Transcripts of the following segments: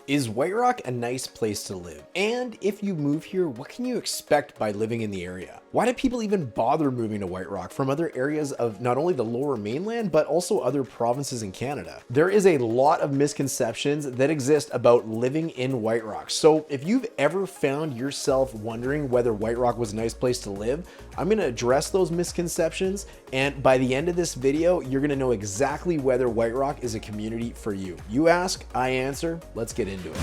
Is White Rock a nice place to live? And if you move here, what can you expect by living in the area? Why do people even bother moving to White Rock from other areas of not only the Lower Mainland, but also other provinces in Canada? There is a lot of misconceptions that exist about living in White Rock. So if you've ever found yourself wondering whether White Rock was a nice place to live, I'm gonna address those misconceptions. And by the end of this video, you're gonna know exactly whether White Rock is a community for you. You ask, I answer, let's get into it.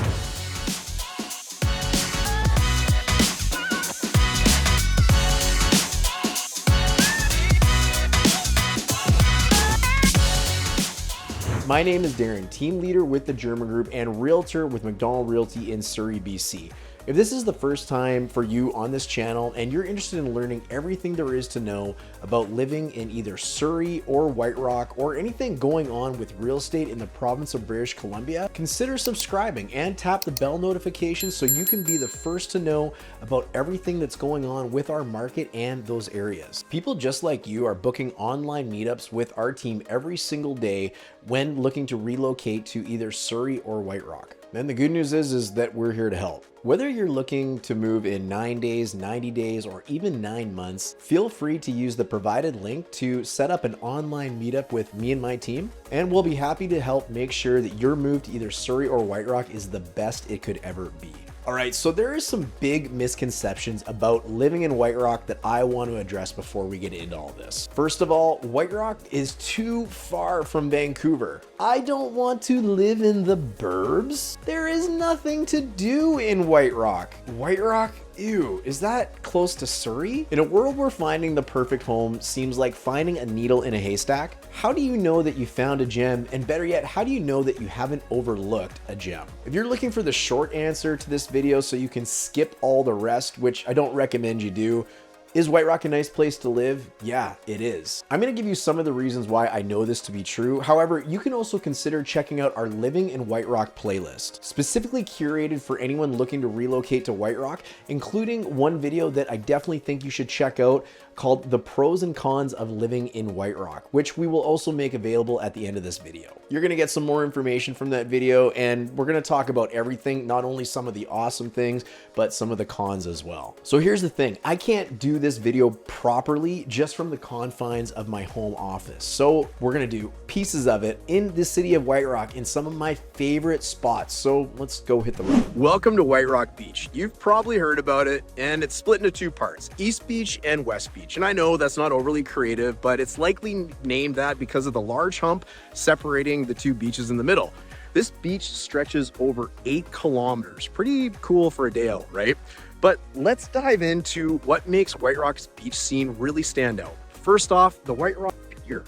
My name is Darren, team leader with the German Group and realtor with McDonald Realty in Surrey, BC. If this is the first time for you on this channel and you're interested in learning everything there is to know about living in either Surrey or White Rock or anything going on with real estate in the province of British Columbia, consider subscribing and tap the bell notification so you can be the first to know about everything that's going on with our market and those areas. People just like you are booking online meetups with our team every single day when looking to relocate to either Surrey or White Rock. And the good news is that we're here to help. Whether you're looking to move in 9 days, 90 days, or even 9 months, feel free to use the provided link to set up an online meetup with me and my team, and we'll be happy to help make sure that your move to either Surrey or White Rock is the best it could ever be. All right, so there is some big misconceptions about living in White Rock that I want to address before we get into all this. First of all, White Rock is too far from Vancouver. I don't want to live in the burbs. There is nothing to do in White Rock. White Rock? Ew, is that close to Surrey? In a world where finding the perfect home seems like finding a needle in a haystack, how do you know that you found a gem? And better yet, how do you know that you haven't overlooked a gem? If you're looking for the short answer to this video so you can skip all the rest, which I don't recommend you do, is White Rock a nice place to live? Yeah, it is. I'm gonna give you some of the reasons why I know this to be true. However, you can also consider checking out our Living in White Rock playlist, specifically curated for anyone looking to relocate to White Rock, including one video that I definitely think you should check out called The Pros and Cons of Living in White Rock, which we will also make available at the end of this video. You're gonna get some more information from that video, and we're gonna talk about everything, not only some of the awesome things, but some of the cons as well. So here's the thing, I can't do this video properly just from the confines of my home office. So we're gonna do pieces of it in the city of White Rock in some of my favorite spots. So let's go hit the road. Welcome to White Rock Beach. You've probably heard about it, and it's split into two parts, East Beach and West Beach. And I know that's not overly creative, but it's likely named that because of the large hump separating the two beaches in the middle. This beach stretches over 8 kilometers. Pretty cool for a day out, right? But let's dive into what makes White Rock's beach scene really stand out. First off, the White Rock Pier.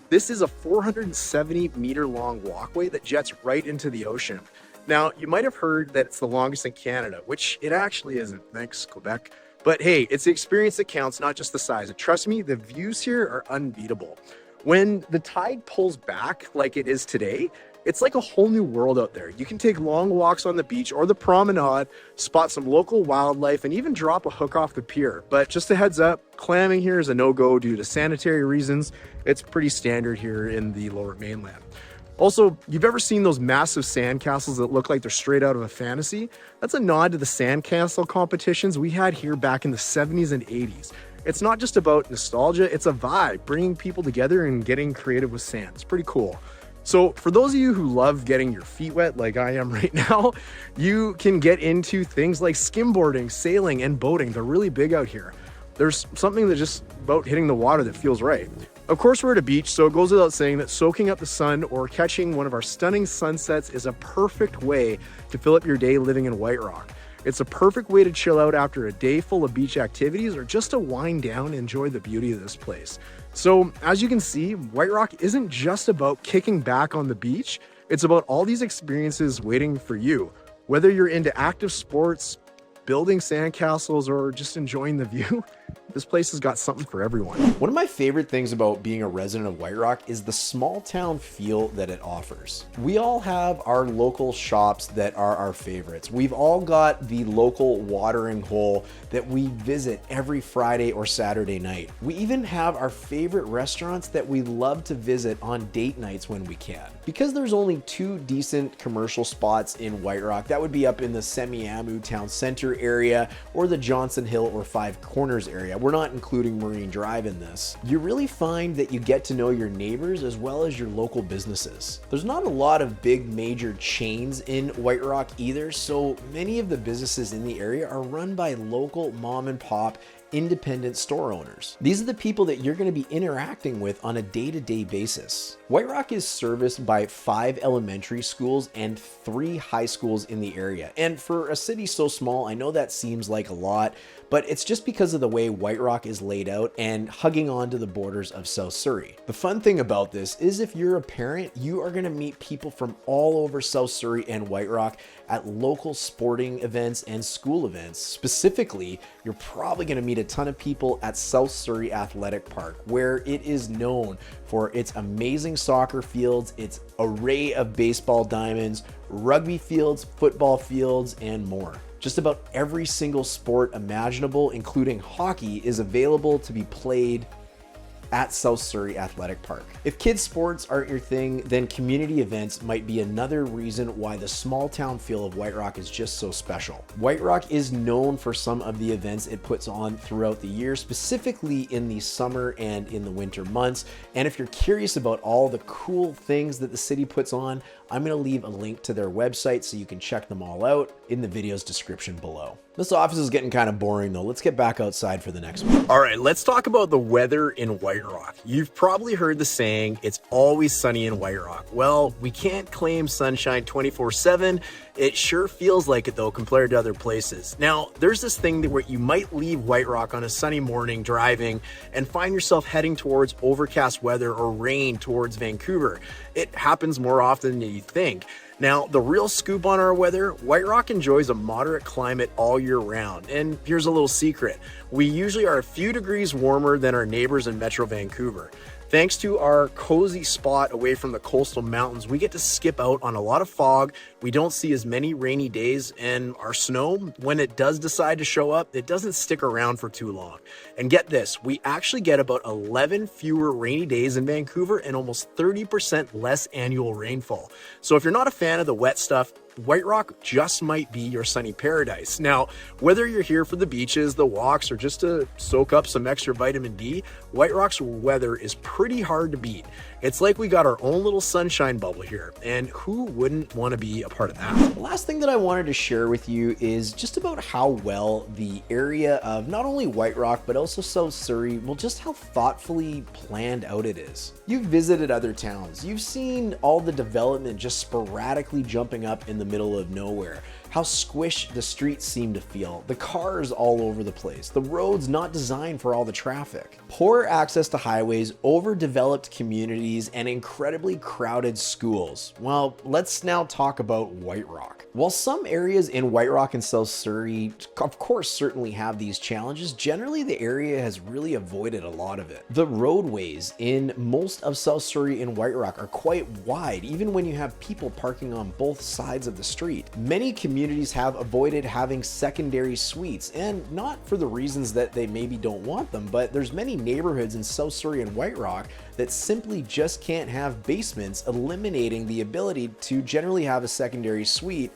This is a 470 meter long walkway that jets right into the ocean. Now, you might have heard that it's the longest in Canada, which it actually isn't. Thanks, Quebec. But hey, it's the experience that counts, not just the size. And trust me, the views here are unbeatable. When the tide pulls back like it is today, it's like a whole new world out there. You can take long walks on the beach or the promenade, spot some local wildlife, and even drop a hook off the pier. But just a heads up, clamming here is a no-go due to sanitary reasons. It's pretty standard here in the Lower Mainland. Also, you've ever seen those massive sandcastles that look like they're straight out of a fantasy? That's a nod to the sandcastle competitions we had here back in the 70s and 80s. It's not just about nostalgia, it's a vibe, bringing people together and getting creative with sand. It's pretty cool. So for those of you who love getting your feet wet like I am right now, you can get into things like skimboarding, sailing, and boating. They're really big out here. There's something that just about hitting the water that feels right. Of course, we're at a beach, so it goes without saying that soaking up the sun or catching one of our stunning sunsets is a perfect way to fill up your day living in White Rock. It's a perfect way to chill out after a day full of beach activities or just to wind down and enjoy the beauty of this place. So as you can see, White Rock isn't just about kicking back on the beach, it's about all these experiences waiting for you. Whether you're into active sports, building sandcastles, or just enjoying the view, this place has got something for everyone. One of my favorite things about being a resident of White Rock is the small town feel that it offers. We all have our local shops that are our favorites. We've all got the local watering hole that we visit every Friday or Saturday night. We even have our favorite restaurants that we love to visit on date nights when we can. Because there's only 2 decent commercial spots in White Rock, that would be up in the Semiahmoo Town Center area or the Johnson Hill or Five Corners area. We're not including Marine Drive in this. You really find that you get to know your neighbors as well as your local businesses. There's not a lot of big major chains in White Rock either, so many of the businesses in the area are run by local mom and pop independent store owners. These are the people that you're going to be interacting with on a day-to-day basis. White Rock is serviced by 5 elementary schools and 3 high schools in the area. And for a city so small, I know that seems like a lot, but it's just because of the way White Rock is laid out and hugging onto the borders of South Surrey. The fun thing about this is if you're a parent, you are going to meet people from all over South Surrey and White Rock at local sporting events and school events. Specifically, you're probably going to meet a ton of people at South Surrey Athletic Park, where it is known for its amazing soccer fields, its array of baseball diamonds, rugby fields, football fields, and more. Just about every single sport imaginable, including hockey, is available to be played at South Surrey Athletic Park. If kids sports aren't your thing, then community events might be another reason why the small town feel of White Rock is just so special. White Rock is known for some of the events it puts on throughout the year, specifically in the summer and in the winter months. And if you're curious about all the cool things that the city puts on, I'm going to leave a link to their website so you can check them all out in the video's description below. This office is getting kind of boring though. Let's get back outside for the next one. All right, let's talk about the weather in White Rock. You've probably heard the saying, it's always sunny in White Rock. Well, we can't claim sunshine 24/7. It sure feels like it though compared to other places. Now, there's this thing that where you might leave White Rock on a sunny morning driving and find yourself heading towards overcast weather or rain towards Vancouver. It happens more often than you think. Now, the real scoop on our weather, White Rock enjoys a moderate climate all year round. And here's a little secret. We usually are a few degrees warmer than our neighbors in Metro Vancouver. Thanks to our cozy spot away from the coastal mountains, we get to skip out on a lot of fog. We don't see as many rainy days, and our snow, when it does decide to show up, it doesn't stick around for too long. And get this, we actually get about 11 fewer rainy days in Vancouver and almost 30% less annual rainfall. So if you're not a fan of the wet stuff, White Rock just might be your sunny paradise. Now, whether you're here for the beaches, the walks, or just to soak up some extra vitamin D, White Rock's weather is pretty hard to beat. It's like we got our own little sunshine bubble here, and who wouldn't want to be a part of that? The last thing that I wanted to share with you is just about how well the area of not only White Rock, but also South Surrey, well, just how thoughtfully planned out it is. You've visited other towns. You've seen all the development just sporadically jumping up in the middle of nowhere. How squished the streets seem to feel, the cars all over the place, the roads not designed for all the traffic. Poor access to highways, overdeveloped communities, and incredibly crowded schools. Well, let's now talk about White Rock. While some areas in White Rock and South Surrey, of course, certainly have these challenges, generally the area has really avoided a lot of it. The roadways in most of South Surrey and White Rock are quite wide, even when you have people parking on both sides of the street. Many communities have avoided having secondary suites, and not for the reasons that they maybe don't want them, but there's many neighborhoods in South Surrey and White Rock that simply just can't have basements, eliminating the ability to generally have a secondary suite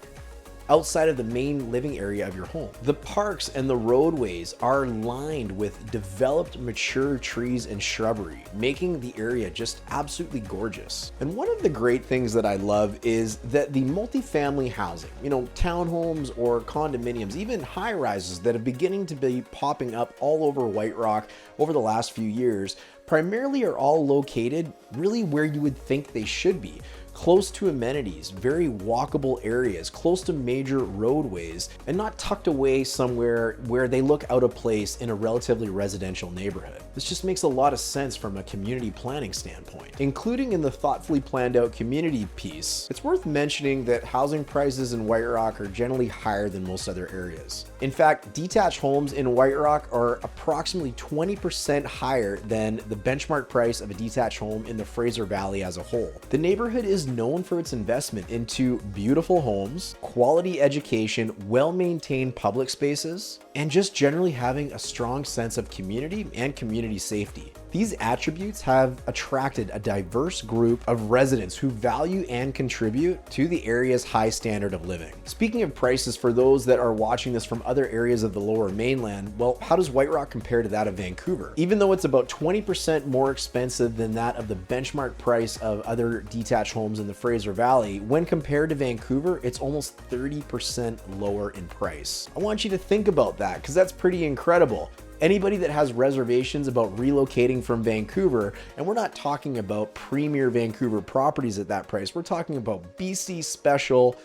outside of the main living area of your home. The parks and the roadways are lined with developed mature trees and shrubbery, making the area just absolutely gorgeous. And one of the great things that I love is that the multifamily housing, townhomes or condominiums, even high rises that are beginning to be popping up all over White Rock over the last few years, primarily are all located really where you would think they should be. Close to amenities, very walkable areas, close to major roadways, and not tucked away somewhere where they look out of place in a relatively residential neighborhood. This just makes a lot of sense from a community planning standpoint. Including in the thoughtfully planned out community piece, it's worth mentioning that housing prices in White Rock are generally higher than most other areas. In fact, detached homes in White Rock are approximately 20% higher than the benchmark price of a detached home in the Fraser Valley as a whole. The neighborhood is known for its investment into beautiful homes, quality education, well-maintained public spaces, and just generally having a strong sense of community and community safety. These attributes have attracted a diverse group of residents who value and contribute to the area's high standard of living. Speaking of prices, for those that are watching this from other areas of the Lower Mainland, well, how does White Rock compare to that of Vancouver? Even though it's about 20% more expensive than that of the benchmark price of other detached homes in the Fraser Valley, when compared to Vancouver, it's almost 30% lower in price. I want you to think about that because that's pretty incredible. Anybody that has reservations about relocating from Vancouver, and we're not talking about premier Vancouver properties at that price, we're talking about BC special,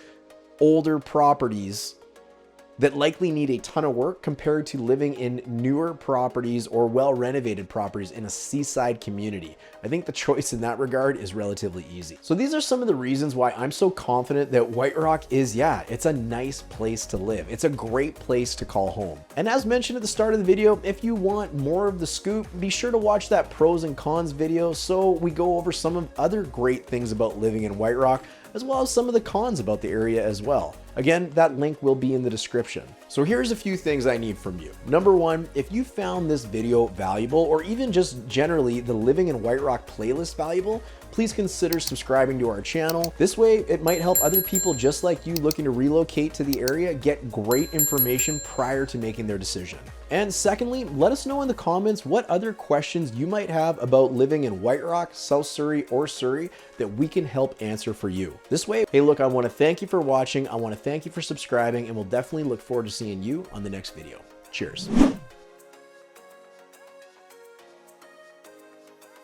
older properties that likely need a ton of work compared to living in newer properties or well-renovated properties in a seaside community. I think the choice in that regard is relatively easy. So these are some of the reasons why I'm so confident that White Rock is, yeah, it's a nice place to live. It's a great place to call home. And as mentioned at the start of the video, if you want more of the scoop, be sure to watch that pros and cons video so we go over some of other great things about living in White Rock, as well as some of the cons about the area as well. Again, that link will be in the description. So here's a few things I need from you. Number one, if you found this video valuable, or even just generally the Living in White Rock playlist valuable, please consider subscribing to our channel. This way, it might help other people just like you looking to relocate to the area get great information prior to making their decision. And secondly, let us know in the comments what other questions you might have about living in White Rock, South Surrey, or Surrey that we can help answer for you. This way, hey look, I want to thank you for watching, I want to thank you for subscribing, and we'll definitely look forward to seeing you on the next video. Cheers.